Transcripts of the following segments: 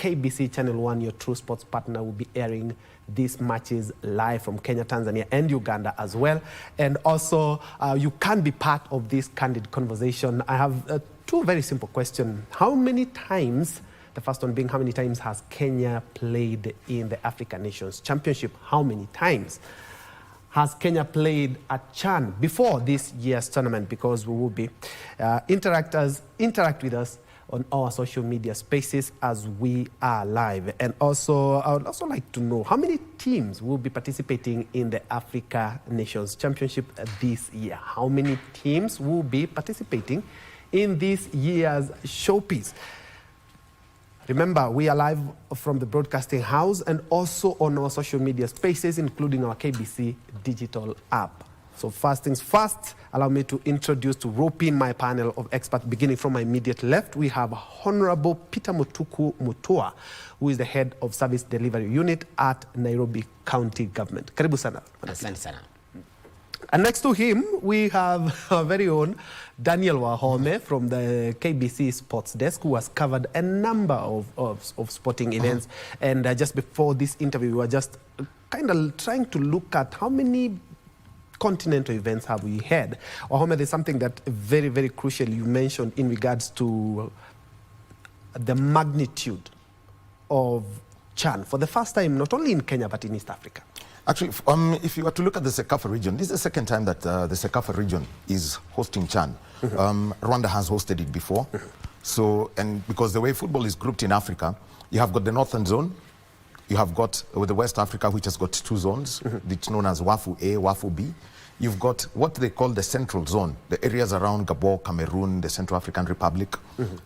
KBC Channel 1, your true sports partner, will be airing these matches live from Kenya, Tanzania, and Uganda as well. And also, you can be part of this candid conversation. I have two very simple questions. How many times, the first one being, how many times has Kenya played in the African Nations Championship? How many times has Kenya played at CHAN before this year's tournament? Because we will be interact with us on our social media spaces as we are live. And also, I would also like to know how many teams will be participating in the Africa Nations Championship this year. How many teams will be participating in this year's showpiece? Remember, we are live from the broadcasting house and also on our social media spaces, including our KBC digital app. So first things first, allow me to introduce, to rope in my panel of experts. Beginning from my immediate left, we have Honorable Peter Mutuku Mutua, who is the head of Service Delivery Unit at Nairobi County Government. Karibu sana. Asante sana. And next to him, we have our very own Daniel Wahome from the KBC Sports Desk, who has covered a number of sporting events. And just before this interview, we were just kind of trying to look at how many continental events have we had. Wahome, there's something that very, very crucial you mentioned in regards to the magnitude of CHAN for the first time, not only in Kenya, but in East Africa. Actually, if you were to look at the CECAFA region, this is the second time that the CECAFA region is hosting CHAN. Rwanda has hosted it before. So, and because the way football is grouped in Africa, you have got the Northern Zone, you have got with the West Africa, which has got two zones, it's known as WAFU A, WAFU B. You've got what they call the Central Zone, the areas around Gabon, Cameroon, the Central African Republic.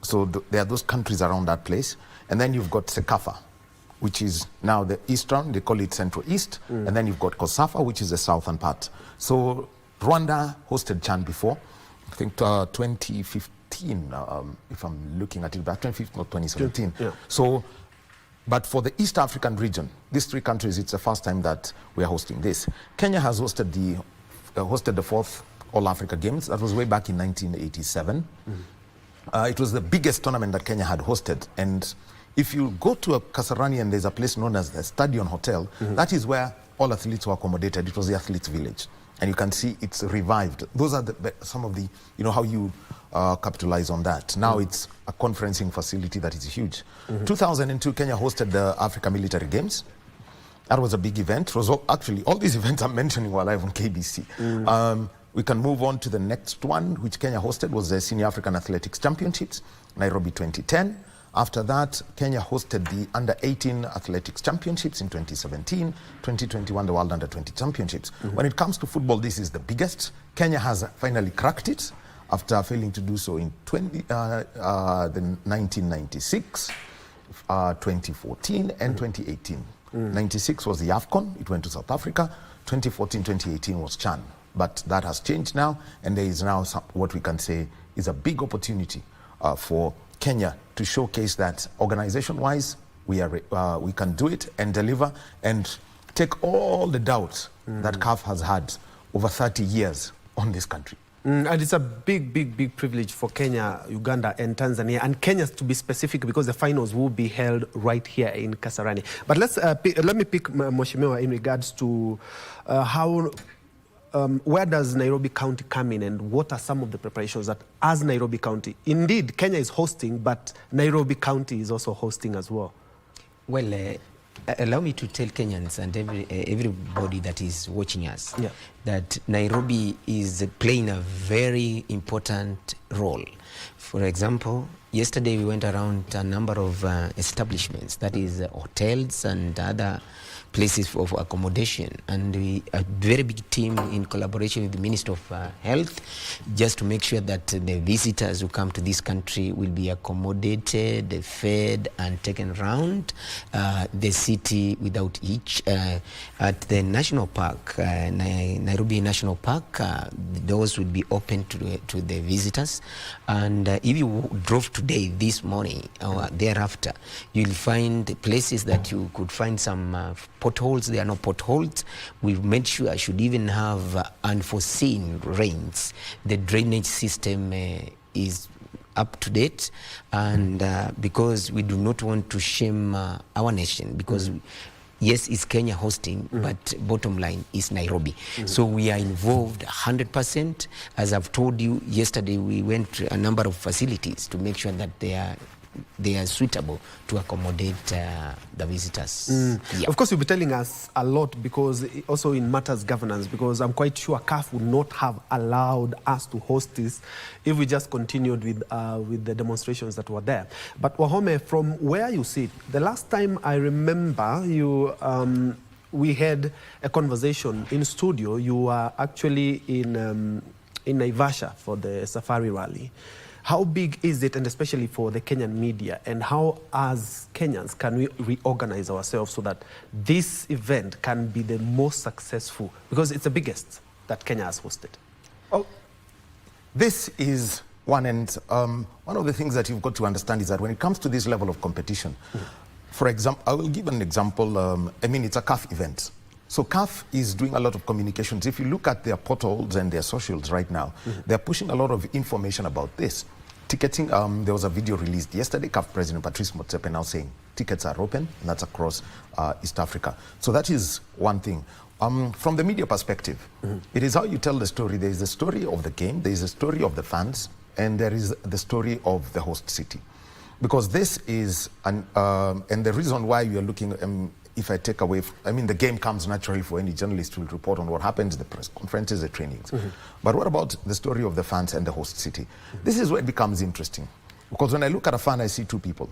So there are those countries around that place. And then you've got CECAFA, which is now the eastern, they call it Central East, and then you've got COSAFA, which is the southern part. So Rwanda hosted CHAN before, I think 2015, if I'm looking at it, but 2015 or 2017. Yeah. So, but for the East African region, these three countries, it's the first time that we are hosting this. Kenya has hosted the fourth All-Africa Games. That was way back in 1987. It was the biggest tournament that Kenya had hosted, and if you go to a Kasarani and there's a place known as the Stadion Hotel, that is where all athletes were accommodated. It was the athletes' village. And you can see it's revived. Those are some of the, you know, how you capitalize on that. Now it's a conferencing facility that is huge. 2002, Kenya hosted the Africa Military Games. That was a big event. It was actually, all these events I'm mentioning were live on KBC. We can move on to the next one, which Kenya hosted, was the Senior African Athletics Championships, Nairobi 2010. After that, Kenya hosted the Under-18 Athletics Championships in 2017, 2021, the World Under-20 Championships. When it comes to football, this is the biggest. Kenya has finally cracked it after failing to do so in 1996, 2014, and 2018. 96 was the AFCON, it went to South Africa. 2014, 2018 was CHAN. But that has changed now, and there is now what we can say is a big opportunity for Kenya to showcase that organization-wise we can do it and deliver and take all the doubts that CAF has had over 30 years on this country. And it's a big, big, big privilege for Kenya, Uganda, and Tanzania, and Kenya to be specific, because the finals will be held right here in Kasarani. But let me pick Mheshimiwa in regards to where does Nairobi County come in, and what are some of the preparations that, as Nairobi County, indeed Kenya is hosting, but Nairobi County is also hosting as well? Well, allow me to tell Kenyans and everybody that is watching us that Nairobi is playing a very important role. For example, yesterday we went around a number of establishments, that is hotels and other places of accommodation, and a very big team in collaboration with the Minister of Health, just to make sure that the visitors who come to this country will be accommodated, fed, and taken around the city without hitch. At the national park, Nairobi National Park, the doors will be open to the visitors, and if you drove today, this morning, or thereafter, you'll find places that you could find some potholes. There are no potholes. We've made sure, should even have unforeseen rains, the drainage system is up to date, and because we do not want to shame our nation, because yes, it's Kenya hosting, but bottom line is Nairobi. So we are involved 100%. As I've told you, yesterday we went to a number of facilities to make sure that they are suitable to accommodate the visitors. Yeah. Of course, you'll be telling us a lot, because also in matters governance, because I'm quite sure CAF would not have allowed us to host this if we just continued with the demonstrations that were there. But Wahome, from where you sit, the last time I remember you, we had a conversation in studio. You were actually in Naivasha for the Safari Rally. How big is it, and especially for the Kenyan media, and how as Kenyans can we reorganize ourselves so that this event can be the most successful, because it's the biggest that Kenya has hosted? Oh, this is one, and one of the things that you've got to understand is that when it comes to this level of competition, for example, I will give an example. I mean, it's a CAF event. So CAF is doing a lot of communications. If you look at their portals and their socials right now, they're pushing a lot of information about this. Ticketing, there was a video released yesterday, CAF President Patrice Motsepe now saying tickets are open, and that's across East Africa. So that is one thing. From the media perspective, it is how you tell the story. There is the story of the game, there is the story of the fans, and there is the story of the host city. Because this is, and the reason why we are looking, if I take away, I mean, the game comes naturally for any journalist to report on what happens, the press conferences, the trainings. But what about the story of the fans and the host city? This is where it becomes interesting. Because when I look at a fan, I see two people.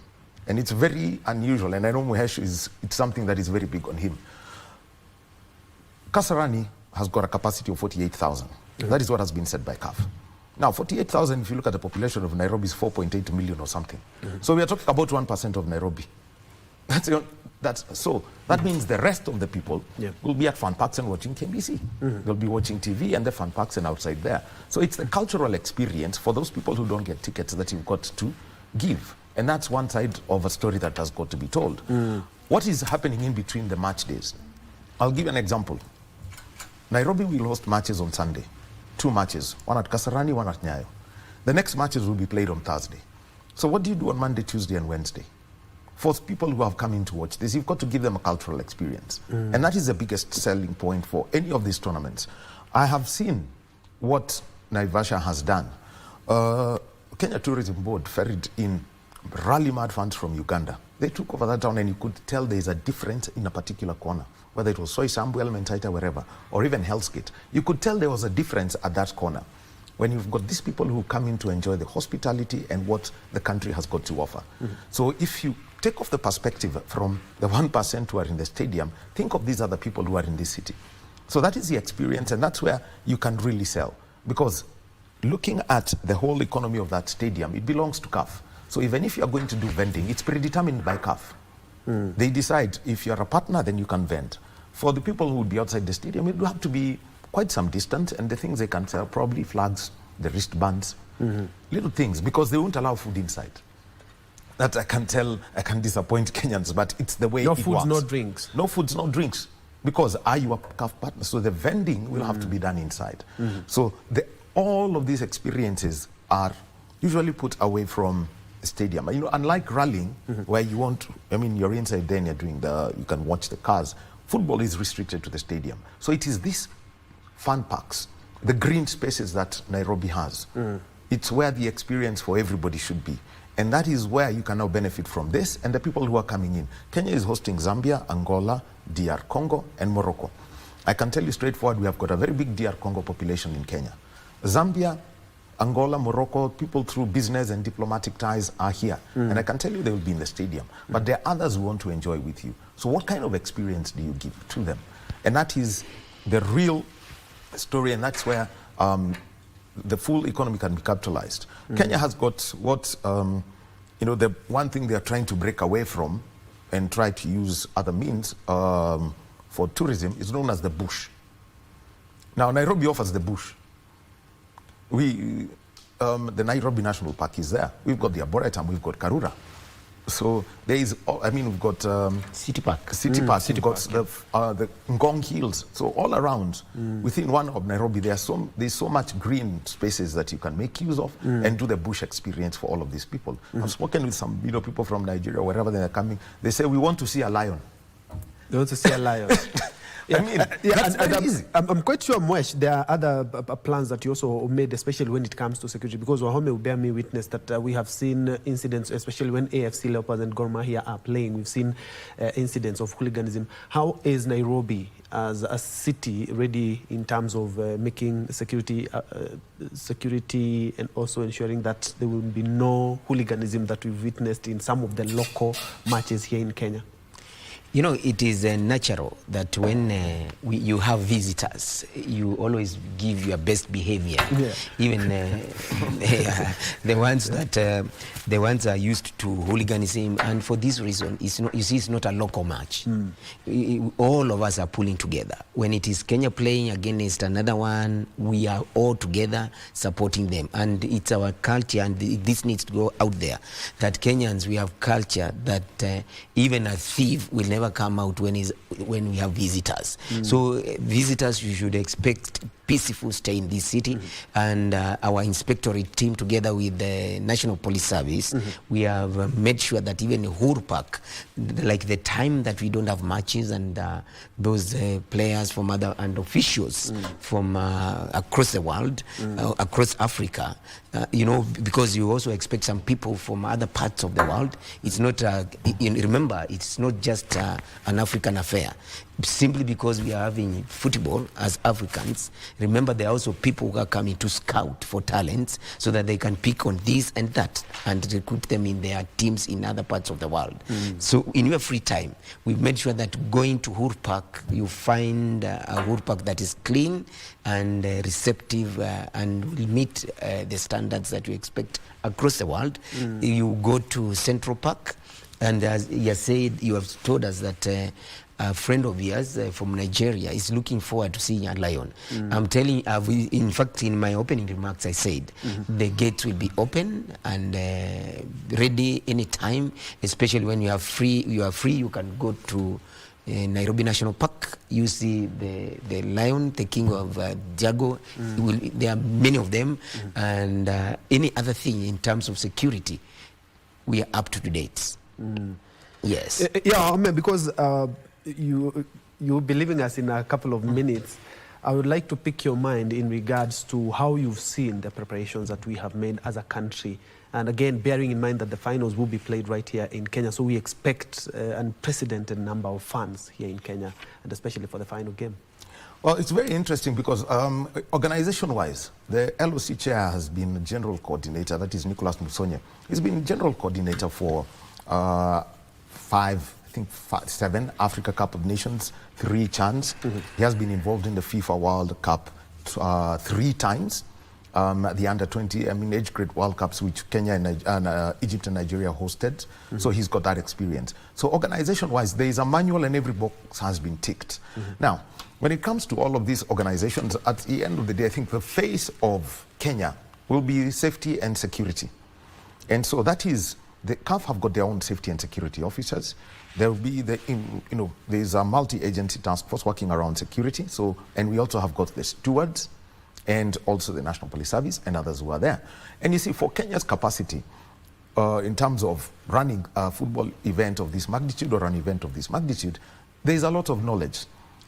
And it's very unusual. And I know Muhesh it's something that is very big on him. Kasarani has got a capacity of 48,000. That is what has been said by CAF. Now, 48,000, if you look at the population of Nairobi, is 4.8 million or something. So we are talking about 1% of Nairobi. So that means the rest of the people will be at fun parks and watching KBC. They'll be watching TV and the fun parks and outside there. So it's the cultural experience for those people who don't get tickets that you've got to give. And that's one side of a story that has got to be told. What is happening in between the match days? I'll give you an example. Nairobi will host matches on Sunday. 2 matches, one at Kasarani, one at Nyayo. The next matches will be played on Thursday. So what do you do on Monday, Tuesday, and Wednesday? For people who have come in to watch this, you've got to give them a cultural experience. And that is the biggest selling point for any of these tournaments. I have seen what Naivasha has done. Kenya Tourism Board ferried in rally mad funds from Uganda. They took over that town, and you could tell there's a difference in a particular corner, whether it was Soy Sambu, Elementaita, wherever, or even Hell's Gate. You could tell there was a difference at that corner when you've got these people who come in to enjoy the hospitality and what the country has got to offer. So if you take off the perspective from the 1% who are in the stadium, think of these other people who are in this city. So that is the experience, and that's where you can really sell. Because looking at the whole economy of that stadium, it belongs to CAF. So even if you're going to do vending, it's predetermined by CAF. They decide if you're a partner, then you can vend. For the people who would be outside the stadium, it will have to be quite some distance, and the things they can sell, probably flags, the wristbands, little things, because they won't allow food inside. That I can tell, I can disappoint Kenyans, but it's the way it works. No foods, no drinks. No foods, no drinks. Because are you a CAF partner? So the vending will have to be done inside. So all of these experiences are usually put away from the stadium. You know, unlike rallying, where you want, I mean, you're inside there and you're doing you can watch the cars. Football is restricted to the stadium. So it is these fun parks, the green spaces that Nairobi has. It's where the experience for everybody should be. And that is where you can now benefit from this and the people who are coming in. Kenya is hosting Zambia, Angola, DR Congo, and Morocco. I can tell you straightforward, we have got a very big DR Congo population in Kenya. Zambia, Angola, Morocco, people through business and diplomatic ties are here. And I can tell you they will be in the stadium. But there are others who want to enjoy with you. So what kind of experience do you give to them? And that is the real story, and that's where the full economy can be capitalized. Kenya has got what, you know, the one thing they are trying to break away from and try to use other means for tourism is known as the bush. Now, Nairobi offers the bush. The Nairobi National Park is there. We've got the Arboretum, we've got Karura. So there is, I mean, we've got City Park. City Park, we've got the Ngong Hills. So all around, within one of Nairobi, there's so much green spaces that you can make use of and do the bush experience for all of these people. I've spoken with some people from Nigeria, wherever they are coming. They say, we want to see a lion. They want to see a lion. I mean, that's very easy. I'm quite sure, Mwesh, there are other plans that you also made, especially when it comes to security, because Wahome will bear me witness that we have seen incidents, especially when AFC Leopards and Gor Mahia are playing. We've seen incidents of hooliganism. How is Nairobi as a city ready in terms of making security and also ensuring that there will be no hooliganism that we've witnessed in some of the local matches here in Kenya? You know, it is natural that when you have visitors, you always give your best behavior. Yeah. Even the ones are used to hooliganism, and for this reason, it's not a local match. All of us are pulling together. When it is Kenya playing against another one, we are all together supporting them, and it's our culture, and this needs to go out there. That Kenyans, we have culture that even a thief will never come out when we have visitors. So visitors, you should expect peaceful stay in this city, and our inspectorate team together with the National Police Service, we have made sure that even Uhuru Park, like the time that we don't have matches, and those players from other and officials from across the world, across Africa, you know, because you also expect some people from other parts of the world. It's not, remember, it's not just an African affair. Simply because we are having football as Africans, remember there are also people who are coming to scout for talents so that they can pick on this and that and recruit them in their teams in other parts of the world. So in your free time, we've made sure that going to Uhuru Park, you find a Uhuru Park that is clean and receptive and will meet the standards that we expect across the world. You go to Central Park, and as you said, you have told us that a friend of yours from Nigeria is looking forward to seeing a lion. I'm telling you, in fact, in my opening remarks, I said the gates will be open and ready anytime, especially when you are free, you can go to Nairobi National Park. You see the lion, the king of Jago. There are many of them, and any other thing in terms of security, we are up to date. Yes. Yeah, I mean, because you'll be leaving us in a couple of minutes. I would like to pick your mind in regards to how you've seen the preparations that we have made as a country. And again, bearing in mind that the finals will be played right here in Kenya. So we expect an unprecedented number of fans here in Kenya, and especially for the final game. Well, it's very interesting because organization-wise, the LOC chair has been general coordinator, that is Nicholas Musonye. He's been general coordinator for 7 Africa Cup of Nations, 3 CHANs. He has been involved in the FIFA World Cup 3 times. The under-20, age grade World Cups, which Kenya and Egypt and Nigeria hosted. So he's got that experience. So organization-wise, there is a manual and every box has been ticked. Now, when it comes to all of these organizations, at the end of the day, I think the face of Kenya will be safety and security. And so that is, the CAF have got their own safety and security officers. There will be there's a multi-agency task force working around security. So, and we also have got the stewards and also the National Police Service and others who are there. And you see, for Kenya's capacity, in terms of running a football event of this magnitude or an event of this magnitude, there is a lot of knowledge.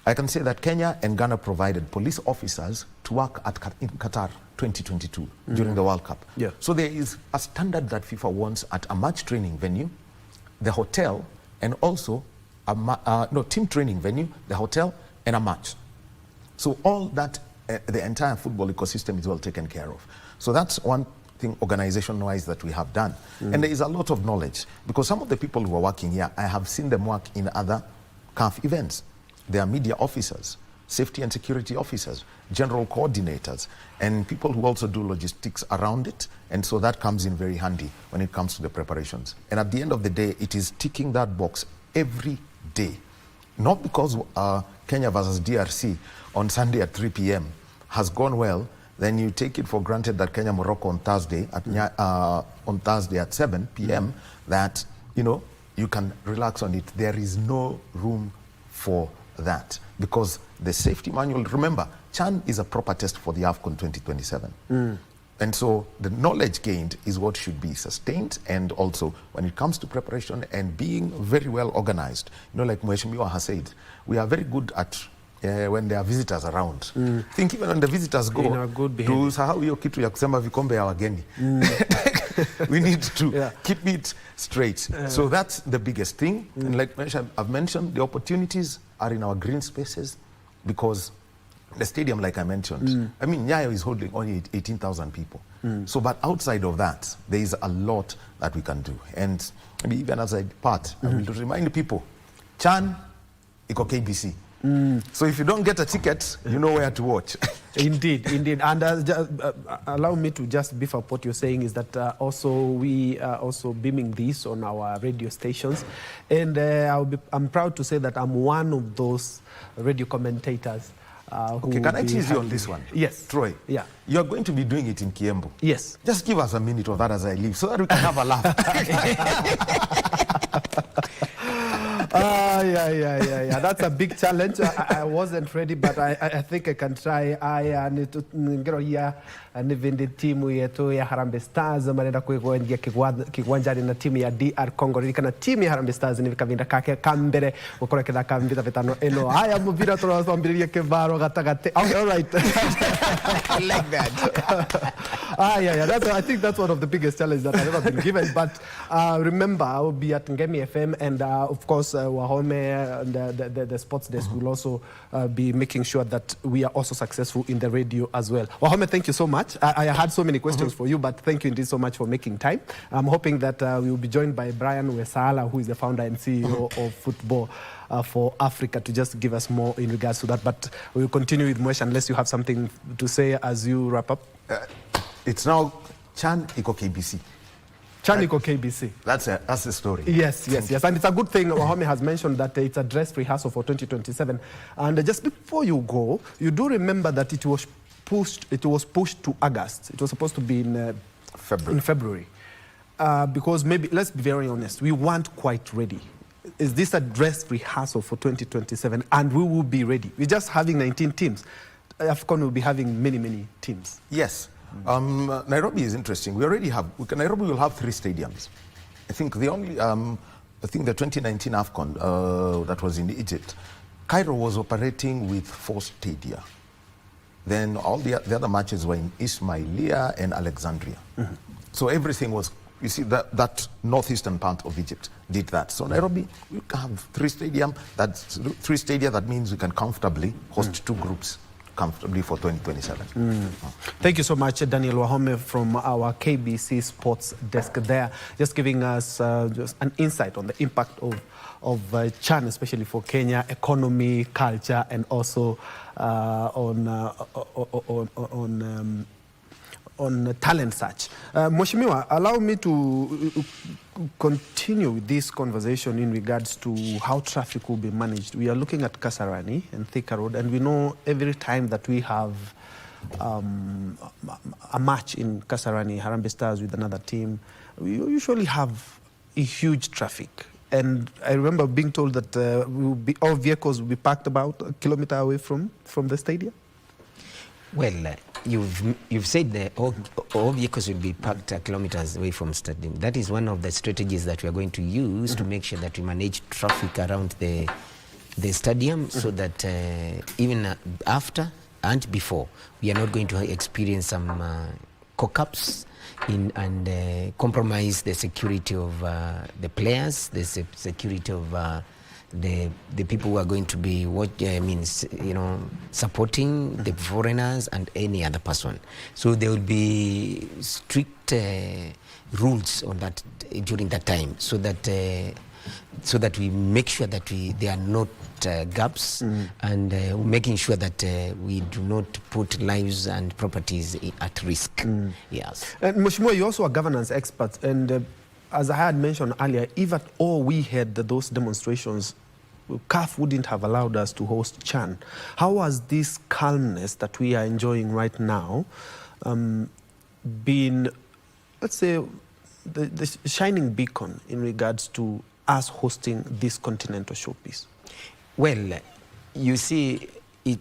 I can say that Kenya and Ghana provided police officers to work in Qatar 2022 during the World Cup. Yeah. So there is a standard that FIFA wants at a match training venue, the hotel, and also a team training venue, the hotel, and a match. So all that, the entire football ecosystem is well taken care of. So that's one thing organization-wise that we have done. And there is a lot of knowledge because some of the people who are working here, I have seen them work in other CAF events. They are media officers, safety and security officers, general coordinators, and people who also do logistics around it. And so that comes in very handy when it comes to the preparations. And at the end of the day, it is ticking that box every day. Not because Kenya versus DRC on Sunday at 3 p.m. has gone well, then you take it for granted that Kenya-Morocco on Thursday at 7 p.m. that you know, you can relax on it. There is no room for that because the safety manual, remember, CHAN is a proper test for the AFCON 2027. And so the knowledge gained is what should be sustained, and also when it comes to preparation and being very well organized, you know, like Mheshimiwa has said, we are very good at when there are visitors around. Think even when the visitors go, tusahau hiyo kitu ya kusema vikombe ya wageni. We need to keep it straight. So that's the biggest thing. And like I've mentioned, the opportunities are in our green spaces because the stadium, like I mentioned, I mean, Nyayo is holding only 18,000 people. So, but outside of that, there is a lot that we can do. And maybe even as I depart, I will remind people, CHAN, iko KBC. So if you don't get a ticket, you know where to watch. Indeed, indeed. And allow me to just beef up what you're saying is that also we are also beaming this on our radio stations. And I'm proud to say that I'm one of those radio commentators. Okay, can I tease you on this one? Yes. Troy, you're going to be doing it in Kiembu. Yes. Just give us a minute of that as I leave so that we can have a laugh. Yeah. That's a big challenge. I wasn't ready, but I think I can try. I need to get here and even the team yetu ya Harambee Stars manenda kuingia kiwanjani na timu ya DR Congo kana timu ya Harambee Stars ni vikavinda kake kambere gukora kithaka mvita vitano eno haya muvira turawambiririe kivaro gatagate. Okay, all right. I like that. Yeah. I think that's one of the biggest challenges that I've ever been given. But remember, I will be at Ngemi FM, and of course, Wahome and the sports desk will also be making sure that we are also successful in the radio as well. Wahome, thank you so much. I had so many questions for you, but thank you indeed so much for making time. I'm hoping that we will be joined by Brian Wesala, who is the founder and CEO of Football for Africa, to just give us more in regards to that. But we will continue with Moesh unless you have something to say as you wrap up. It's now CHAN iko KBC. CHAN iko KBC. That's the story. Yes. And it's a good thing Wahome has mentioned that it's a dress rehearsal for 2027. And just before you go, you do remember that it was pushed to August. It was supposed to be in February. Because maybe, let's be very honest, we weren't quite ready. Is this a dress rehearsal for 2027? And we will be ready. We're just having 19 teams. AFCON will be having many teams. Yes. Nairobi is interesting. Nairobi will have 3 stadiums. I think the 2019 AFCON that was in Egypt, Cairo was operating with 4 stadia. Then all the other matches were in Ismailia and Alexandria. So everything was, you see, that northeastern part of Egypt did that. So Nairobi, we have 3 stadium. That's 3 stadia. That means we can comfortably host 2 groups comfortably for 2027. Thank you so much, Daniel Wahome from our KBC Sports Desk there, just giving us just an insight on the impact of CHAN, especially for Kenya, economy, culture, and also on talent search. Mheshimiwa, allow me to continue with this conversation in regards to how traffic will be managed. We are looking at Kasarani and Thika Road, and we know every time that we have a match in Kasarani, Harambee Stars with another team, we usually have a huge traffic. And I remember being told that all vehicles will be parked about a kilometer away from the stadium. Well, you've said that all vehicles will be parked kilometers away from stadium. That is one of the strategies that we are going to use to make sure that we manage traffic around the stadium, so that even after and before, we are not going to experience some cock-ups and compromise the security of the players, the security of the people who are going to be supporting the foreigners and any other person. So there will be strict rules on that during that time, so that we make sure that there are not gaps, and making sure that we do not put lives and properties at risk. Yes. And Mheshimiwa, you're also a governance expert, and as I had mentioned earlier, if at all we had those demonstrations, CAF wouldn't have allowed us to host CHAN. How has this calmness that we are enjoying right now been, let's say, the shining beacon in regards to us hosting this continental showpiece? Well, you see,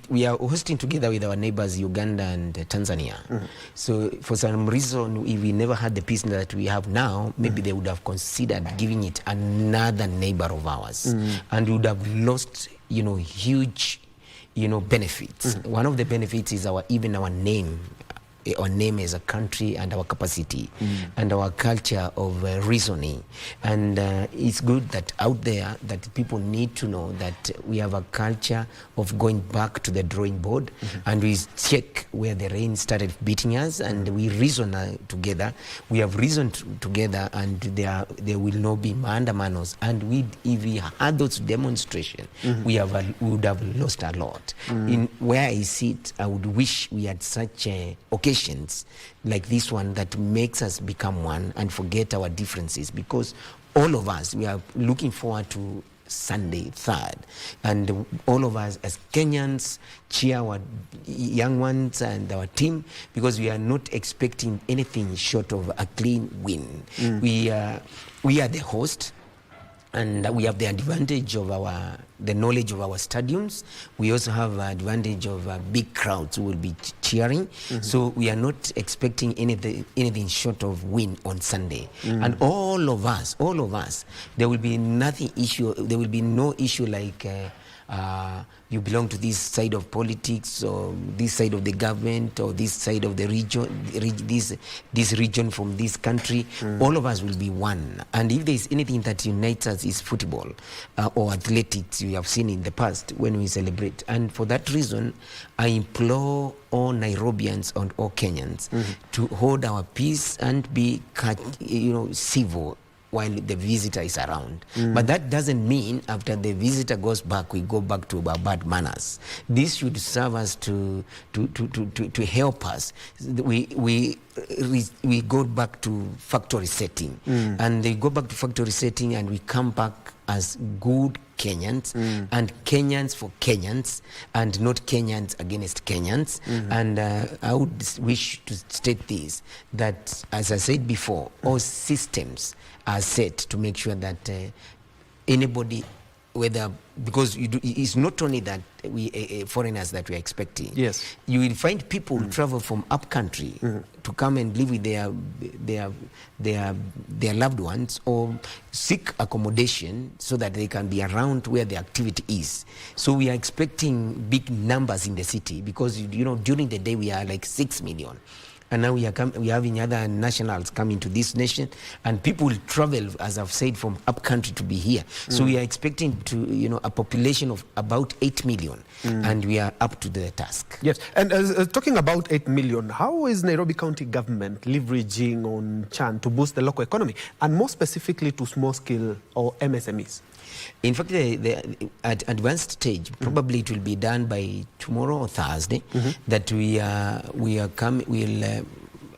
we are hosting together with our neighbors Uganda and Tanzania. So for some reason, if we never had the peace that we have now, maybe they would have considered giving it another neighbor of ours, and would have lost, huge, benefits. One of the benefits is even our name as a country, and our capacity and our culture of reasoning. And it's good that out there that people need to know that we have a culture of going back to the drawing board, and we check where the rain started beating us, and we reason together. We have reasoned together, and there will not be maandamanos. And if we had those demonstrations, we would have lost a lot. In where I sit, I would wish we had such occasions like this one that makes us become one and forget our differences, because all of us, we are looking forward to Sunday 3rd, and all of us as Kenyans cheer our young ones and our team, because we are not expecting anything short of a clean win. We are the host, and we have the advantage of the knowledge of our stadiums. We also have the advantage of big crowds who will be cheering. So we are not expecting anything short of win on Sunday. And all of us, there will be there will be no issue like you belong to this side of politics, or this side of the government, or this side of the region, this region from this country. All of us will be one. And if there is anything that unites us, is football or athletics. We have seen in the past when we celebrate. And for that reason, I implore all Nairobians and all Kenyans to hold our peace and be civil while the visitor is around. But that doesn't mean after the visitor goes back, we go back to our bad manners. This should serve us to help us. We go back to factory setting, and they go back to factory setting, and we come back as good Kenyans, and Kenyans for Kenyans, and not Kenyans against Kenyans. And I would wish to state this, that as I said before, all systems are set to make sure that anybody, because it's not only that we foreigners that we are expecting. Yes, you will find people who travel from up country to come and live with their loved ones, or seek accommodation so that they can be around where the activity is. So we are expecting big numbers in the city, because during the day we are like 6 million. And now we are having other nationals coming to this nation, and people will travel, as I've said, from up country to be here. So we are expecting a population of about 8 million, and we are up to the task. Yes, and talking about 8 million, how is Nairobi County government leveraging on Chan to boost the local economy, and more specifically to small scale or MSMEs? In fact, at advanced stage, probably it will be done by tomorrow or Thursday, that we'll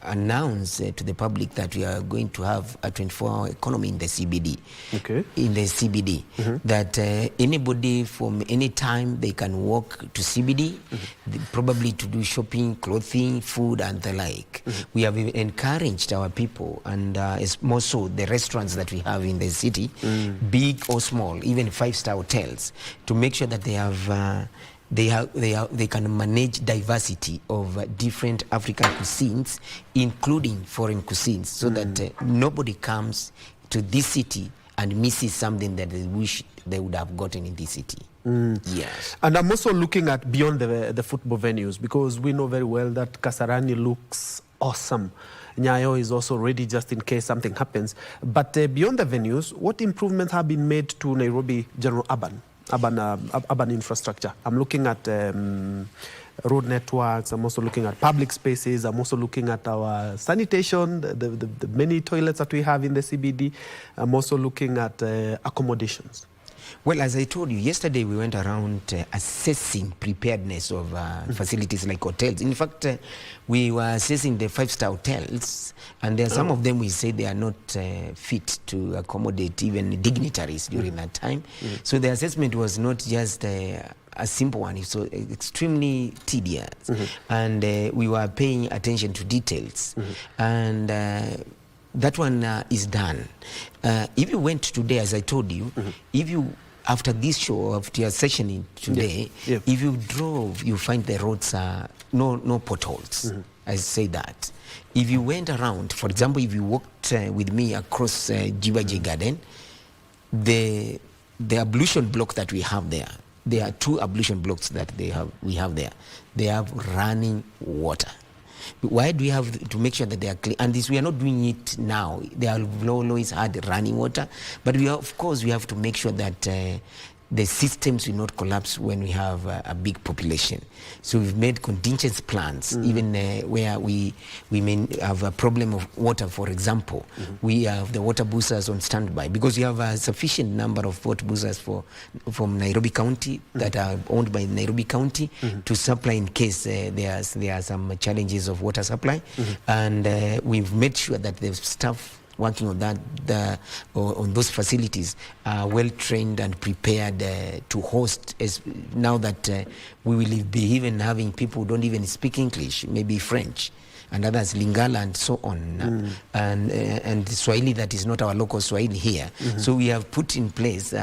announce to the public that we are going to have a 24-hour economy in the CBD. Okay. In the CBD, that anybody from any time they can walk to CBD, probably to do shopping, clothing, food, and the like. We have encouraged our people, and more so the restaurants that we have in the city, big or small, even 5-star hotels, to make sure that they have. They can manage diversity of different African cuisines, including foreign cuisines, so that nobody comes to this city and misses something that they wish they would have gotten in this city. Yes. And I'm also looking at beyond the football venues, because we know very well that Kasarani looks awesome. Nyayo is also ready just in case something happens. But beyond the venues, what improvements have been made to Nairobi general urban infrastructure? I'm looking at road networks. I'm also looking at public spaces. I'm also looking at our sanitation, the many toilets that we have in the CBD. I'm also looking at accommodations. Well, as I told you, yesterday we went around assessing preparedness of facilities like hotels. In fact, we were assessing the 5-star hotels, and there are some of them we say they are not fit to accommodate even dignitaries during that time. So the assessment was not just a simple one. It's so extremely tedious, and we were paying attention to details. And that one is done. If you went today, as I told you, if you after this show, after your session today, if you drove, you find the roads are no potholes. I say that. If you went around, for example, if you walked with me across Jiwaji Garden, the ablution block that we have there are 2 ablution blocks that we have there. They have running water. Why do we have to make sure that they are clean? And this, we are not doing it now. They are always had running water, but of course we have to make sure that the systems will not collapse when we have a big population. So we've made contingency plans, even where we may have a problem of water, for example. We have the water boosters on standby, because we have a sufficient number of water boosters from Nairobi County that are owned by Nairobi County to supply in case there are some challenges of water supply. And we've made sure that the staff working on that, on those facilities are well trained and prepared to host, now that we will be even having people who don't even speak English, maybe French, and others Lingala and so on, and Swahili that is not our local Swahili here. So we have put in place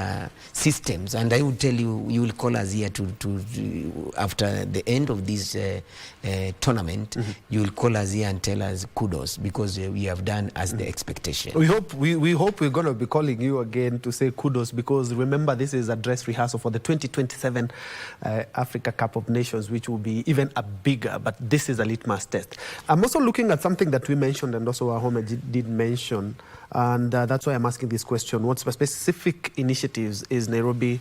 systems, and I will tell you, you will call us here to after the end of this tournament, you will call us here and tell us kudos, because we have done as the expectation. We hope we're going to be calling you again to say kudos, because remember, this is a dress rehearsal for the 2027 Africa Cup of Nations, which will be even a bigger, but this is a litmus test. I'm also looking at something that we mentioned, and also Ahome did mention, and that's why I'm asking this question. What specific initiatives is Nairobi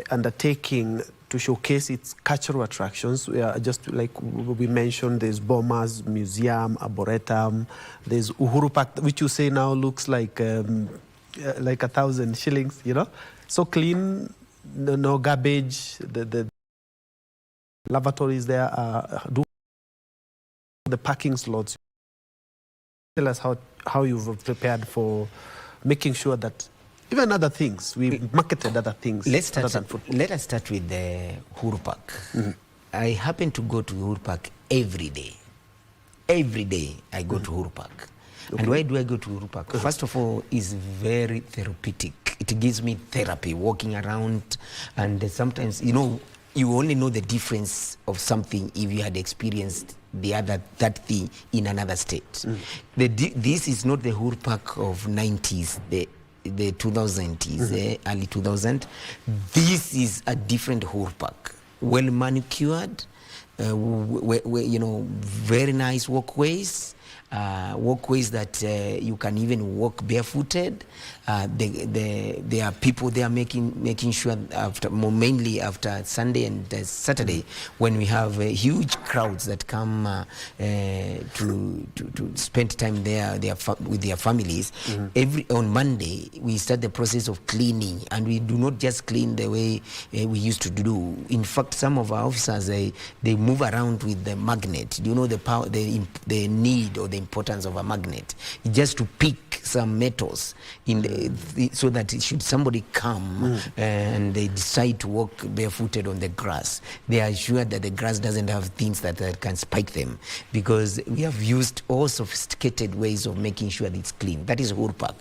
undertaking to showcase its cultural attractions? Just like we mentioned, there's Bomas Museum, Arboretum, there's Uhuru Park, which you say now looks like 1,000 shillings, you know? So clean, no garbage, the lavatories there do the parking slots. Tell us how you've prepared for making sure that even other things, we marketed other things. Let us start with the Uhuru Park. I happen to go to Uhuru Park every day. Every day I go to Uhuru Park. And why do I go to Uhuru Park? First of all, it's very therapeutic. It gives me therapy, walking around, and sometimes, you know, you only know the difference of something if you had experienced that thing in another state. This is not the Uhuru Park of 90s, the 2000s, early 2000. This is a different Uhuru Park, well manicured, you know, very nice walkways. Walkways that you can even walk barefooted. There are people there making sure, mainly after Sunday and Saturday, when we have huge crowds that come to spend time there with their families. On Monday we start the process of cleaning, and we do not just clean the way we used to do. In fact, some of our officers they move around with the magnet. Do you know the power, the need or the importance of a magnet? Just to pick some metals so that should somebody come and they decide to walk barefooted on the grass, they are sure that the grass doesn't have things that can spike them, because we have used all sophisticated ways of making sure that it's clean. That is Uhuru Park.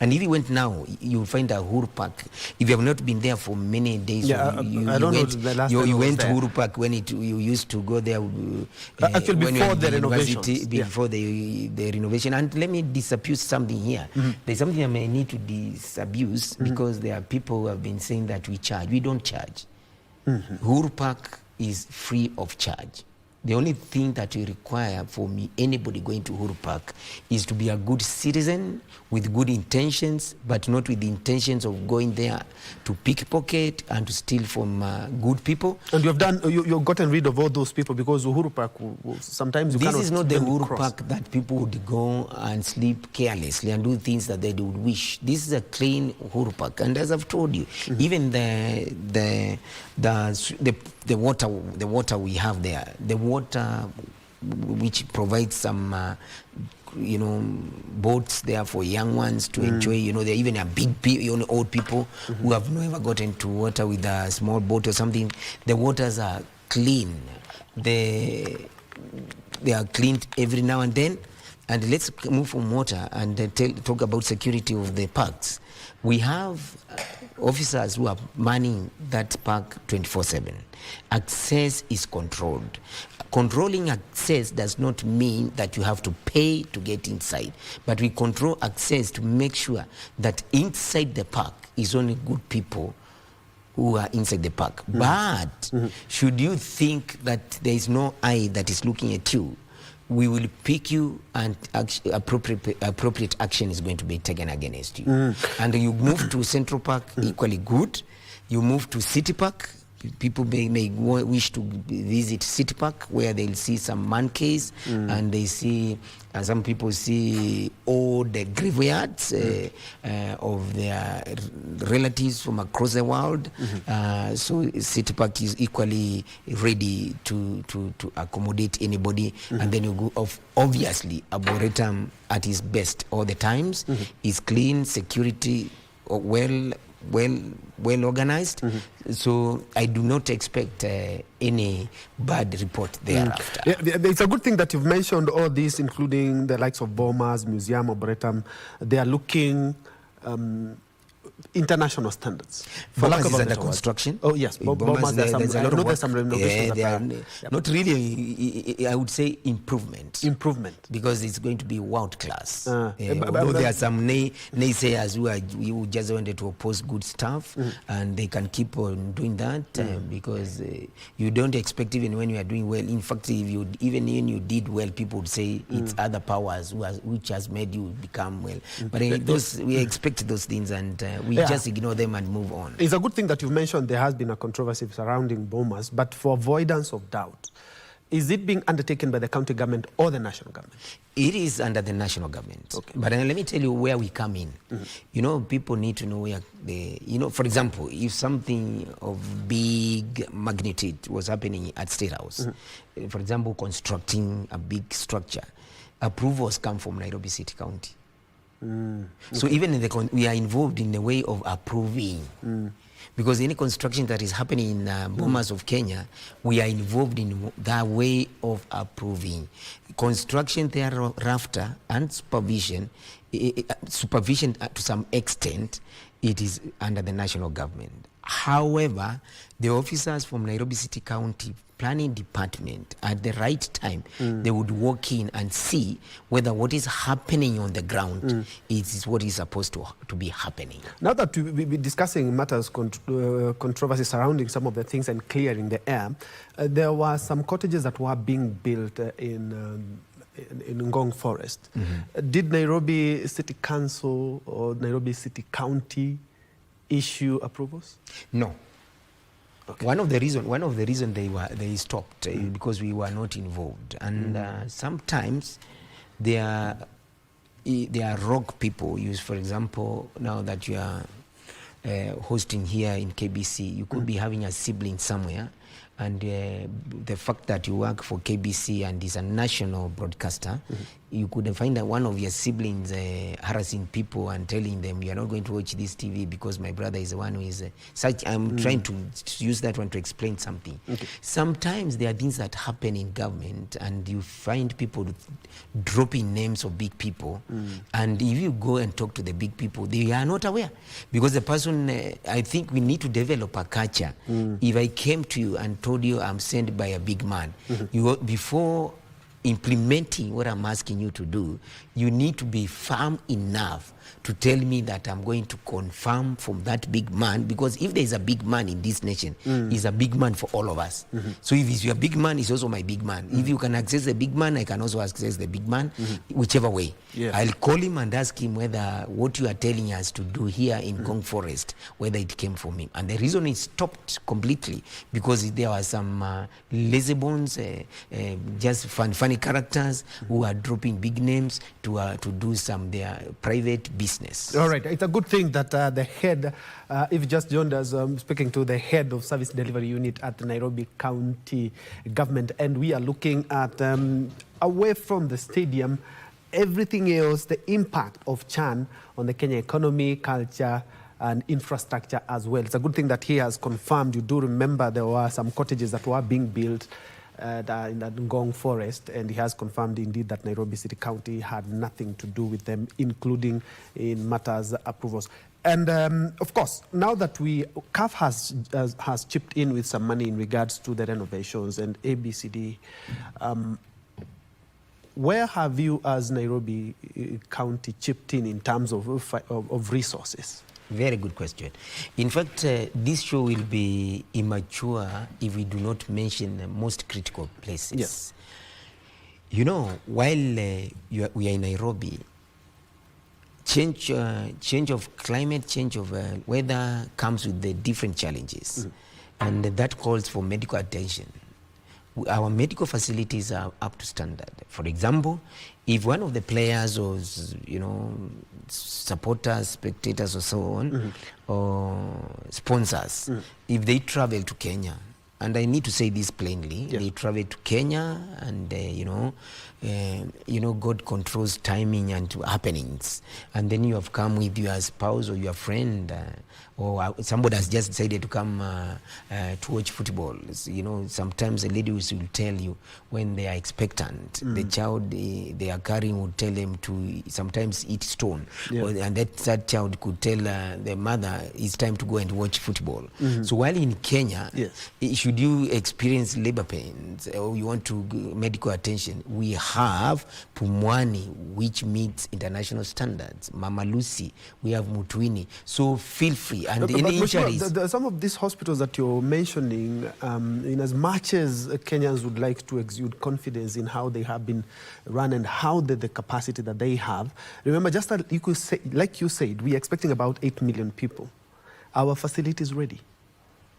And if you went now, you'll find a Uhuru Park. If you have not been there for many days, I don't know the last time you went to Uhuru Park when you used to go there. Actually, before the renovation. Before the renovation. And let me disabuse something here. There's something I may need to disabuse, because there are people who have been saying that we charge. We don't charge. Uhuru Park is free of charge. The only thing that we require for anybody going to Uhuru Park is to be a good citizen with good intentions, but not with the intentions of going there to pickpocket and to steal from good people. And you've gotten rid of all those people, because Uhuru Park, sometimes you cannot. This is not the Uhuru Park that people would go and sleep carelessly and do things that they would wish. This is a clean Uhuru Park, and as I've told you, even the water we have there, the water which provides some you know, boats there for young ones to enjoy. You know, there even are old people who have never gotten to water with a small boat or something. The waters are clean. They are cleaned every now and then. And let's move from water and talk about security of the parks. We have officers who are manning that park 24/7. Access is controlled. Controlling access does not mean that you have to pay to get inside, but we control access to make sure that inside the park is only good people who are inside the park. But should you think that there is no eye that is looking at you, we will pick you and appropriate action is going to be taken against you. And you move to Central Park, equally good. You move to City Park, people may wish to visit City Park, where they'll see some monkeys and they see, some people see all the graveyards of their relatives from across the world. So City Park is equally ready to accommodate anybody. And then you go off, obviously, Arboretum at its best all the times is clean, security, well organized. So I do not expect any bad report thereafter. Yeah, it's a good thing that you've mentioned all these, including the likes of Bomas, Museum, Arboretum. They are looking international standards. Bomas is under construction. Oh yes, Bomas, there's some renovation. Not really, I would say improvement. Improvement. Because it's going to be world class. Although there are some naysayers who just wanted to oppose good stuff, and they can keep on doing that because you don't expect, even when you are doing well. In fact, even when you did well, people would say it's other powers which has made you become well. But we expect those things, and we just ignore them and move on. It's a good thing that you've mentioned there has been a controversy surrounding Bomas, but for avoidance of doubt, is it being undertaken by the county government or the national government? It is under the national government. Okay. But let me tell you where we come in. You know, people need to know where for example, if something of big magnitude was happening at State House, for example, constructing a big structure, approvals come from Nairobi City County. So even in we are involved in the way of approving. Because any construction that is happening in Bomas of Kenya, we are involved in that way of approving. Construction thereafter and supervision to some extent, it is under the national government. However, the officers from Nairobi City County Planning Department, at the right time, they would walk in and see whether what is happening on the ground is what is supposed to be happening. Now that we'll be discussing matters, controversy surrounding some of the things and clearing the air, there were some cottages that were being built in Ngong Forest. Did Nairobi City Council or Nairobi City County issue approvals? No. Okay. One of the reason they stopped because we were not involved, and sometimes there are rogue people used. For example, now that you are hosting here in KBC, you could be having a sibling somewhere, and the fact that you work for KBC and is a national broadcaster, you could find that one of your siblings harassing people and telling them, you are not going to watch this TV because my brother is the one who is such. I'm trying to use that one to explain something. Sometimes there are things that happen in government, and you find people dropping names of big people, and if you go and talk to the big people, they are not aware, because the person, I think we need to develop a culture. If I came to you and told you I'm sent by a big man, before implementing what I'm asking you to do, you need to be firm enough to tell me that I'm going to confirm from that big man, because if there's a big man in this nation, he's a big man for all of us. So if he's your big man, he's also my big man. If you can access the big man, I can also access the big man, whichever way. I'll call him and ask him whether what you are telling us to do here in Ngong Forest, whether it came from him. And the reason it stopped completely, because there were some lazy bones, just funny characters who are dropping big names to do some their private business. All right, it's a good thing that the head, if you just joined us, speaking to the head of service delivery unit at the Nairobi County government, and we are looking at away from the stadium, everything else, the impact of Chan on the Kenya economy, culture, and infrastructure as well. It's a good thing that he has confirmed. You do remember there were some cottages that were being built in the Ngong Forest, and he has confirmed indeed that Nairobi City County had nothing to do with them, including in matters approvals. And of course, now that CAF has chipped in with some money in regards to the renovations and ABCD, where have you as Nairobi County chipped in terms of resources? Very good question. In fact, this show will be immature if we do not mention the most critical places. Yes. You know, while we are in Nairobi, change of climate, change of weather comes with the different challenges, and that calls for medical attention. Our medical facilities are up to standard. For example, if one of the players or supporters, spectators or so on, or sponsors, if they travel to Kenya, and I need to say this plainly, they travel to Kenya, and God controls timing and happenings, and then you have come with your spouse or your friend, or somebody has just decided to come to watch football. Sometimes the ladies will tell you when they are expectant, the child they are carrying will tell them to sometimes eat stone, and that child could tell the mother it's time to go and watch football. So while in Kenya, should you experience labor pains or you want to medical attention, we have Pumwani, which meets international standards. Mama Lucy, we have Mutwini. So feel free. And any injuries. Some of these hospitals that you're mentioning, in as much as Kenyans would like to exude confidence in how they have been run and how the capacity that they have, remember, just that you could say, like you said, we're expecting about 8 million people. Our facility is ready.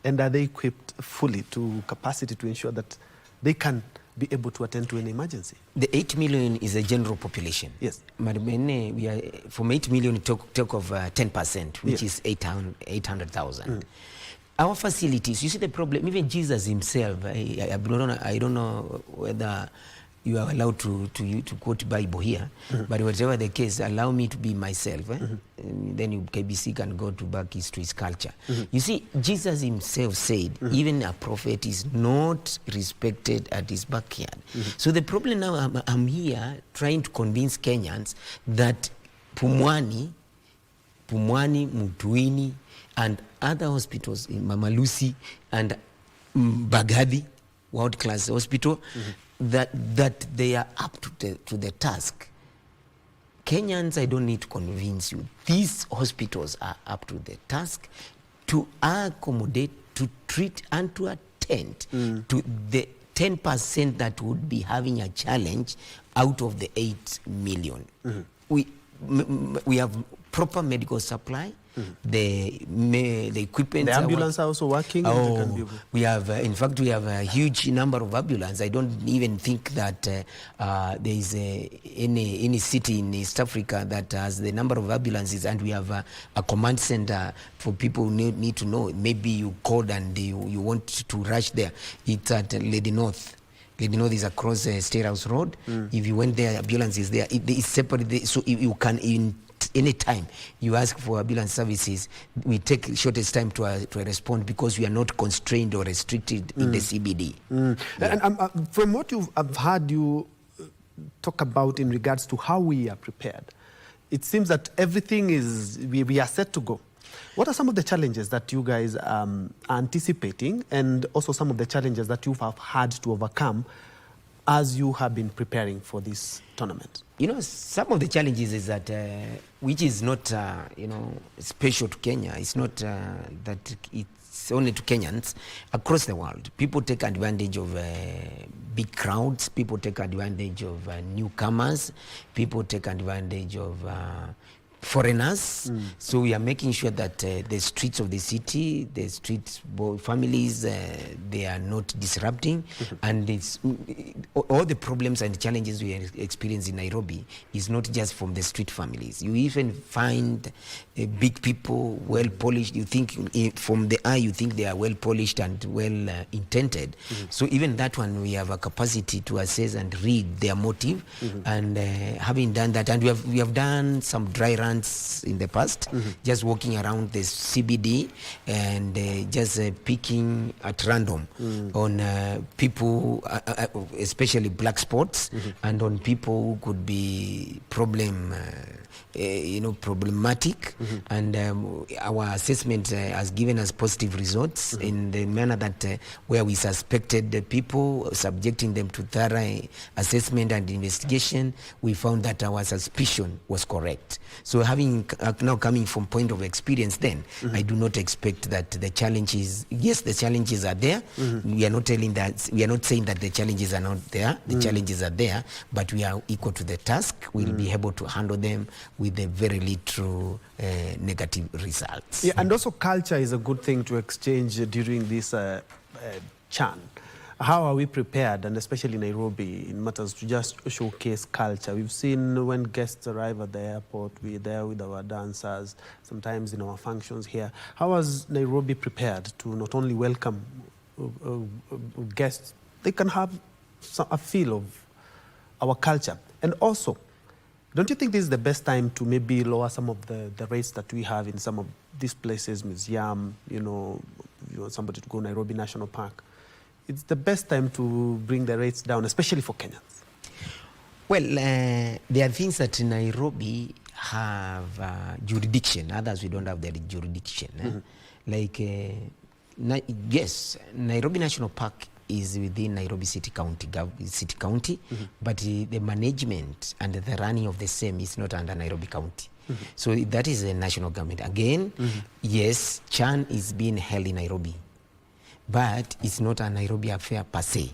And are they equipped fully to capacity to ensure that they can be able to attend to an emergency? The 8 million is a general population. Yes. We are, from 8 million, talk of 10%, which is 800,000. Our facilities, you see the problem, even Jesus himself, I don't know whether you are allowed to quote Bible here, but whatever the case, allow me to be myself. Then KBC can go back to his culture. You see, Jesus himself said, even a prophet is not respected at his backyard. So the problem now, I'm here trying to convince Kenyans that Pumwani, Mutwini, and other hospitals in Mama Lucy and Bagadi, world-class hospital, that they are up to the task. Kenyans, I don't need to convince you. These hospitals are up to the task to accommodate, to treat, and to attend to the 10% that would be having a challenge out of the 8 million. We have proper medical supply. The equipment. The ambulance are also working. We have, in fact, we have a huge number of ambulances. I don't even think that there is any city in East Africa that has the number of ambulances, and we have a command center for people who need to know. Maybe you called and you want to rush there. It's at Lady North. Lady North is across State House Road. If you went there, ambulance is there. It's separate, so you can any time you ask for ambulance services, we take shortest time to respond, because we are not constrained or restricted in the CBD. And from what I've heard you talk about in regards to how we are prepared, it seems that everything is, we are set to go. What are some of the challenges that you guys are anticipating, and also some of the challenges that you have had to overcome as you have been preparing for this tournament? Some of the challenges is that, which is not, special to Kenya. It's not that it's only to Kenyans. Across the world, people take advantage of big crowds. People take advantage of newcomers. People take advantage of foreigners. So we are making sure that the streets of the city, the streets families, they are not disrupting. And it's all the problems and challenges we experience in Nairobi is not just from the street families. You even find big people, well polished. You think from the eye, you think they are well polished and well intended. So even that one, we have a capacity to assess and read their motive. And having done that, and we have done some dry runs in the past, just walking around the CBD and just picking at random program on people, especially black spots, and on people who could be problematic. And our assessment has given us positive results in the manner that where we suspected the people, subjecting them to thorough assessment and investigation, we found that our suspicion was correct. So having now coming from point of experience then, I do not expect that the challenges, yes, the challenges are there. We are not saying that the challenges are not there. The challenges are there, but we are equal to the task. We'll be able to handle them with a very little negative results. Yeah, and also culture is a good thing to exchange during this CHAN. How are we prepared, and especially Nairobi, in matters to just showcase culture? We've seen when guests arrive at the airport, we're there with our dancers, sometimes in our functions here. How was Nairobi prepared to not only welcome guests, they can have a feel of our culture? And also, don't you think this is the best time to maybe lower some of the rates that we have in some of these places, museum, somebody to go Nairobi National Park? It's the best time to bring the rates down, especially for Kenyans. Well, there are things that in Nairobi have jurisdiction. Others we don't have the jurisdiction. Like, yes, Nairobi National Park is within Nairobi City County, but the management and the running of the same is not under Nairobi County. So that is a national government. Again, yes, CHAN is being held in Nairobi, but it's not a Nairobi affair per se.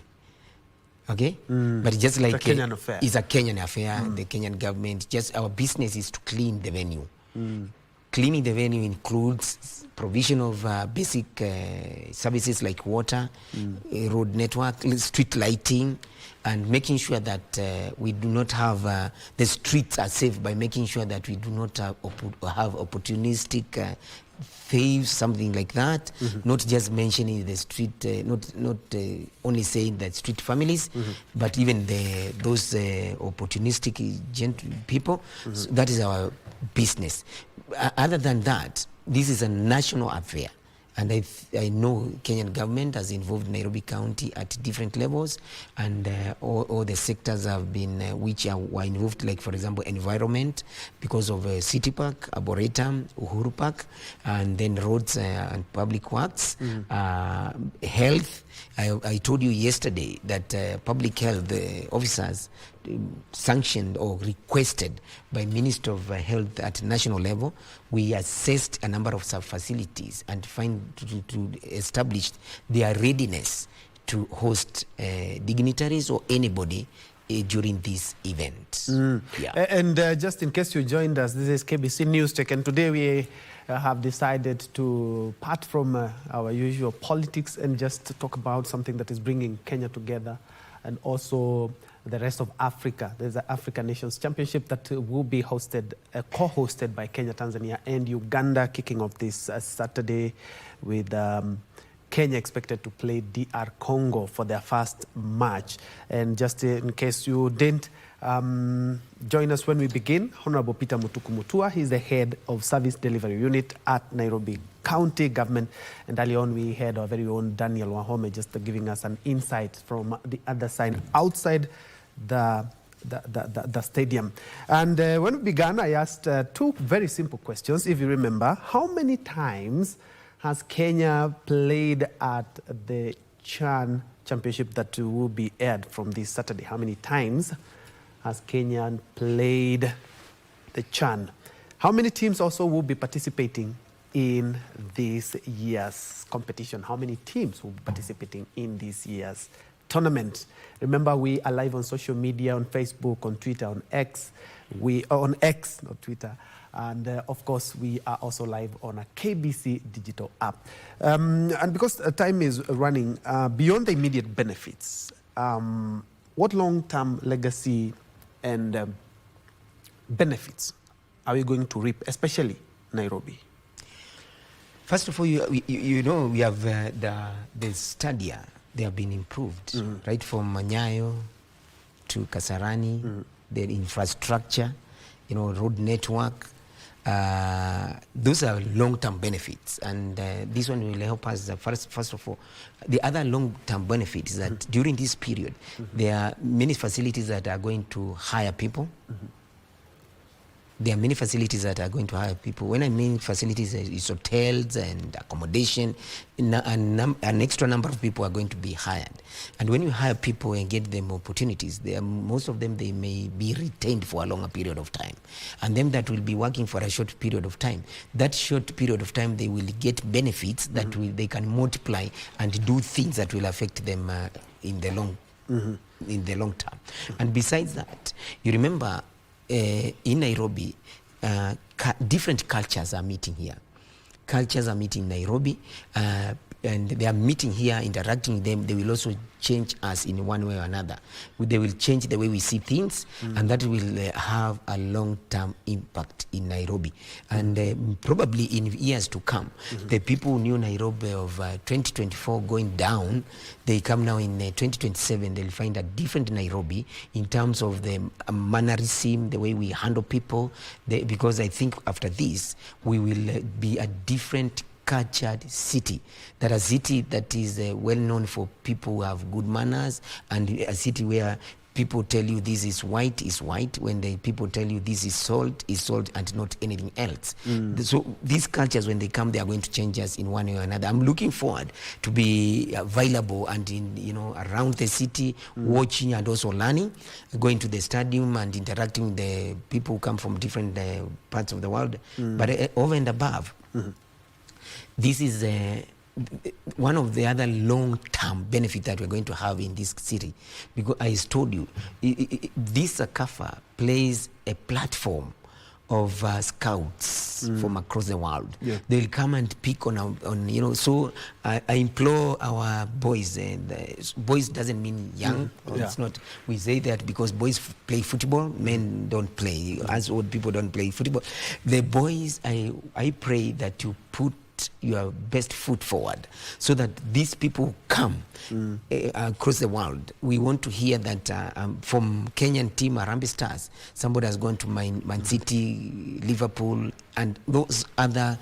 Okay? But just like it's a Kenyan affair. It's a Kenyan affair, the Kenyan government, just our business is to clean the venue. Cleaning the venue includes provision of basic services like water, road network, street lighting, and making sure that we do not have, the streets are safe by making sure that we do not have opportunistic thieves, something like that. Not just mentioning the street, not only saying that street families, but even those opportunistic people. So that is our business. Other than that, this is a national affair. And I know Kenyan government has involved Nairobi County at different levels, and all the sectors have been, were involved, like for example, environment, because of City Park, Arboretum, Uhuru Park, and then roads and public works, health. I told you yesterday that public health officers sanctioned or requested by Minister of Health at national level, we assessed a number of sub-facilities and to establish their readiness to host dignitaries or anybody during this event. Yeah. And just in case you joined us, this is KBC News Tech, and today we have decided to part from our usual politics and just to talk about something that is bringing Kenya together and also the rest of Africa. There's the African Nations Championship that will be hosted, co-hosted by Kenya, Tanzania, and Uganda, kicking off this Saturday with Kenya expected to play DR Congo for their first match. And just in case you didn't join us when we begin, Honorable Peter Mutuku-Mutua, he's the head of Service Delivery Unit at Nairobi County Government. And early on, we had our very own Daniel Wahome just giving us an insight from the other side, outside the stadium. And when we began, I asked two very simple questions. If you remember, how many times has Kenya played at the CHAN Championship that will be aired from this Saturday? How many times has Kenya played the CHAN? How many teams also will be participating in this year's competition? How many teams will be participating in this year's tournament? Remember, we are live on social media, on Facebook, on Twitter, on X. We are on X, not Twitter. And of course, we are also live on a KBC digital app. And because time is running, beyond the immediate benefits, what long-term legacy and benefits are we going to reap, especially Nairobi? First of all, you know, we have the stadia. They have been improved, right from Manyayo to Kasarani, the infrastructure, road network, those are long-term benefits, and this one will help us. First of all, the other long-term benefit is that during this period, there are many facilities that are going to hire people. There are many facilities that are going to hire people. When I mean facilities, it's hotels and accommodation. An extra number of people are going to be hired. And when you hire people and get them opportunities, most of them, they may be retained for a longer period of time. And them that will be working for a short period of time, that short period of time, they will get benefits that they can multiply and do things that will affect them in the long term. And besides that, you remember, in Nairobi, different cultures are meeting here. Cultures are meeting in Nairobi, and they are meeting here, interacting with them. They will also change us in one way or another. They will change the way we see things, and that will have a long-term impact in Nairobi. And probably in years to come, the people who knew Nairobi of 2024 going down, they come now in 2027, they'll find a different Nairobi in terms of the mannerism, the way we handle people, because I think after this, we will be a different cultured city, that a city that is well known for people who have good manners, and a city where people tell you this is white, when the people tell you this is salt, and not anything else. So these cultures, when they come, they are going to change us in one way or another. I'm looking forward to be available and around the city, watching and also learning, going to the stadium and interacting with the people who come from different parts of the world. But over and above, this is one of the other long-term benefits that we're going to have in this city. Because I told you, this CAFA plays a platform of scouts from across the world. They'll come and pick on so I implore our boys, and boys doesn't mean young. It's not. We say that because boys play football, men don't play. As old people don't play football. The boys, I pray that you put your best foot forward, so that these people come across the world. We want to hear that from Kenyan team Harambee Stars, somebody has gone to Man City, Liverpool, and those other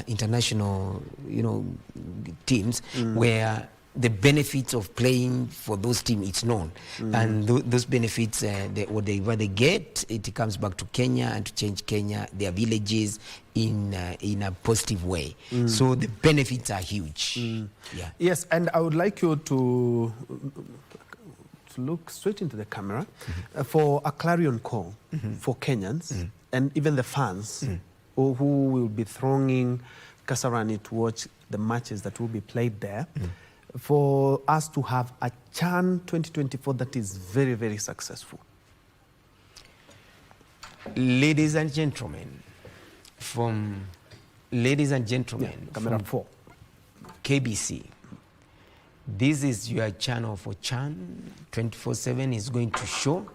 international teams where the benefits of playing for those teams, it's known. And those benefits, whatever they get, it comes back to Kenya and to change Kenya, their villages, in a positive way. So the benefits are huge. Yes, and I would like you to look straight into the camera for a clarion call for Kenyans and even the fans who will be thronging Kasarani to watch the matches that will be played there. For us to have a CHAN 2024 that is very, very successful. Ladies and gentlemen, camera 4. KBC, this is your channel for CHAN 24/7 is going to show.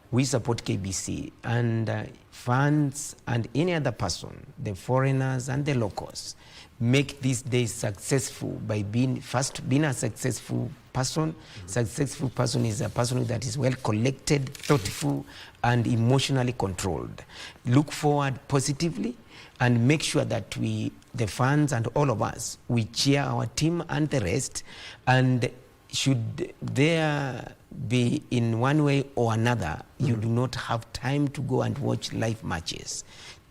We support KBC, and fans and any other person, the foreigners and the locals, make this day successful by being a successful person. Successful person is a person that is well collected, thoughtful, and emotionally controlled. Look forward positively and make sure that the fans and all of us, we cheer our team and the rest. And should there be in one way or another, you do not have time to go and watch live matches,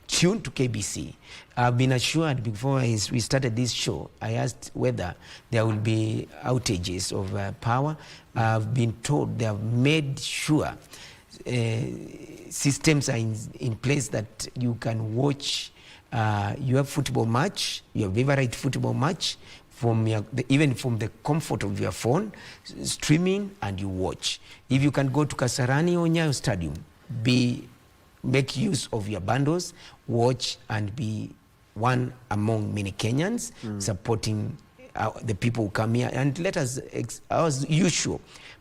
tune to KBC. I've been assured before we started this show, I asked whether there will be outages of power. I've been told they have made sure systems are in place that you can watch your football match, your favorite football match, even from the comfort of your phone, streaming, and you watch. If you can go to Kasarani or Nyayo Stadium, make use of your bundles, watch, and be one among many Kenyans supporting the people who come here. And let us, as usual,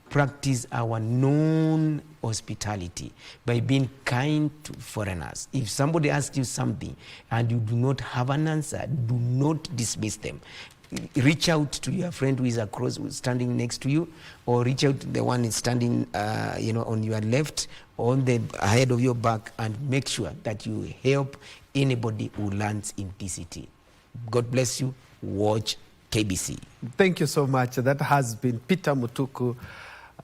practice our known hospitality by being kind to foreigners. If somebody asks you something and you do not have an answer, do not dismiss them. reach out to your friend who is across, who's standing next to you, or reach out to the one is standing on your left, on the ahead of your back, and make sure that you help anybody who lands in TCT. God bless you. Watch KBC. Thank you so much. That has been Peter Mutuku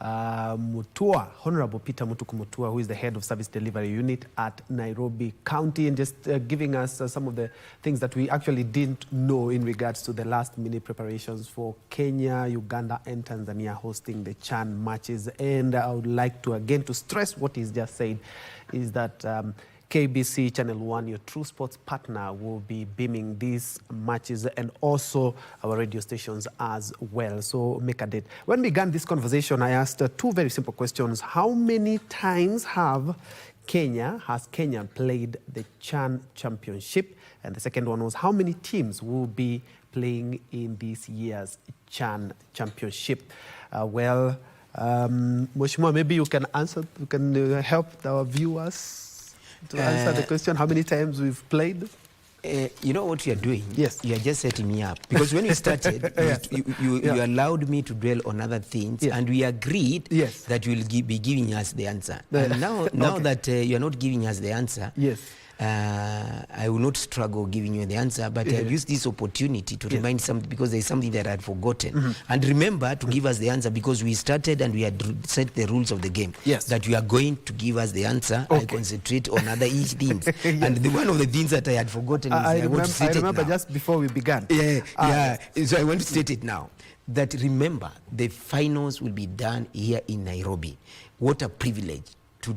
Mutua, Honorable Peter Mutuku Mutua, who is the head of Service Delivery Unit at Nairobi County, and just giving us some of the things that we actually didn't know in regards to the last-minute preparations for Kenya, Uganda, and Tanzania hosting the CHAN matches. And I would like to again to stress what he's just said, is that KBC Channel 1, your True Sports partner, will be beaming these matches, and also our radio stations as well. So make a date. When we began this conversation, I asked two very simple questions. How many times has Kenya played the CHAN Championship? And the second one was, how many teams will be playing in this year's CHAN Championship? Mheshimiwa, maybe you can answer, you can help our viewers to answer the question, how many times we've played? You know what you're doing? Yes. You're just setting me up. Because when we started, you allowed me to dwell on other things, and we agreed that you will be giving us the answer. And now that you're not giving us the answer, I will not struggle giving you the answer, but I'll use this opportunity to remind something, because there's something that I had forgotten. And remember to give us the answer, because we started and we had set the rules of the game. That you are going to give us the answer. I concentrate on other things. And one of the things that I had forgotten is I want to state it now. I remember just before we began. So I want to state it now. That remember, the finals will be done here in Nairobi. What a privilege to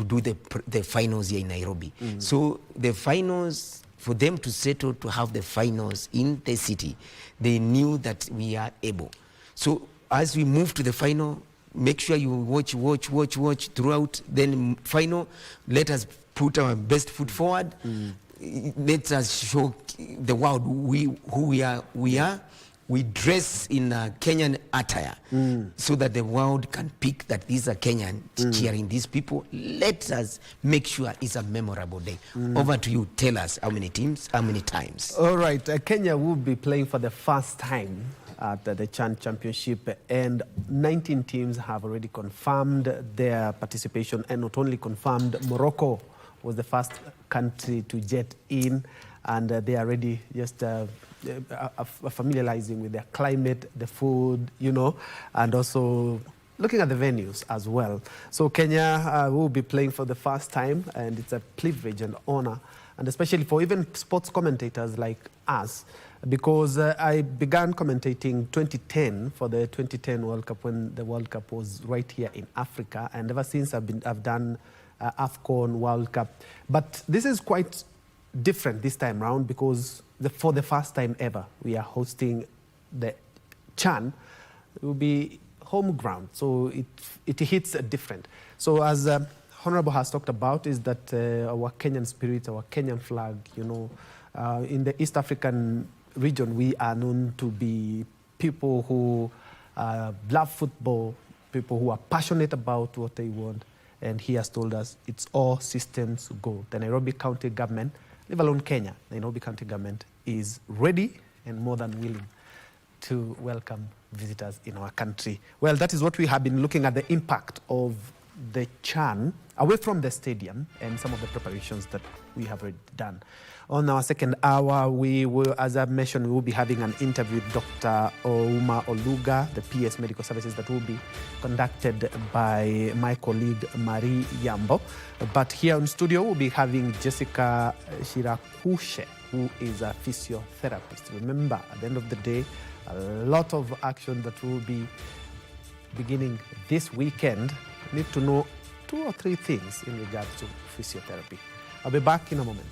do the finals here in Nairobi. So the finals, for them to settle to have the finals in the city, they knew that we are able. So as we move to the final, make sure you watch throughout. Then final, let us put our best foot forward. Let us show the world who we are. We dress in Kenyan attire so that the world can pick that these are Kenyan cheering these people. Let us make sure it's a memorable day. Over to you. Tell us how many teams, how many times. All right. Kenya will be playing for the first time at the CHAN Championship, and 19 teams have already confirmed their participation, and not only confirmed, Morocco was the first country to jet in, and they are already just familiarizing with their climate, the food, and also looking at the venues as well. So Kenya will be playing for the first time, and it's a privilege and honor, and especially for even sports commentators like us, because I began commentating 2010 for the 2010 World Cup, when the World Cup was right here in Africa, and ever since I've done AFCON World Cup. But this is quite different this time around, because for the first time ever, we are hosting the CHAN. It will be home ground, so it hits different. So as Honorable has talked about, is that our Kenyan spirit, our Kenyan flag, in the East African region, we are known to be people who love football, people who are passionate about what they want, and he has told us it's all systems go. The Nairobi County government, leave alone Kenya, the Nairobi County government is ready and more than willing to welcome visitors in our country. Well, that is what we have been looking at, the impact of the CHAN away from the stadium and some of the preparations that we have already done. On our second hour, we will, as I mentioned, we will be having an interview with Dr. Ouma Oluga, the PS Medical Services, that will be conducted by my colleague Marie Yambo. But here in studio, we'll be having Jessica Shirakushe, who is a physiotherapist. Remember, at the end of the day, a lot of action that will be beginning this weekend. You need to know 2 or 3 things in regards to physiotherapy. I'll be back in a moment.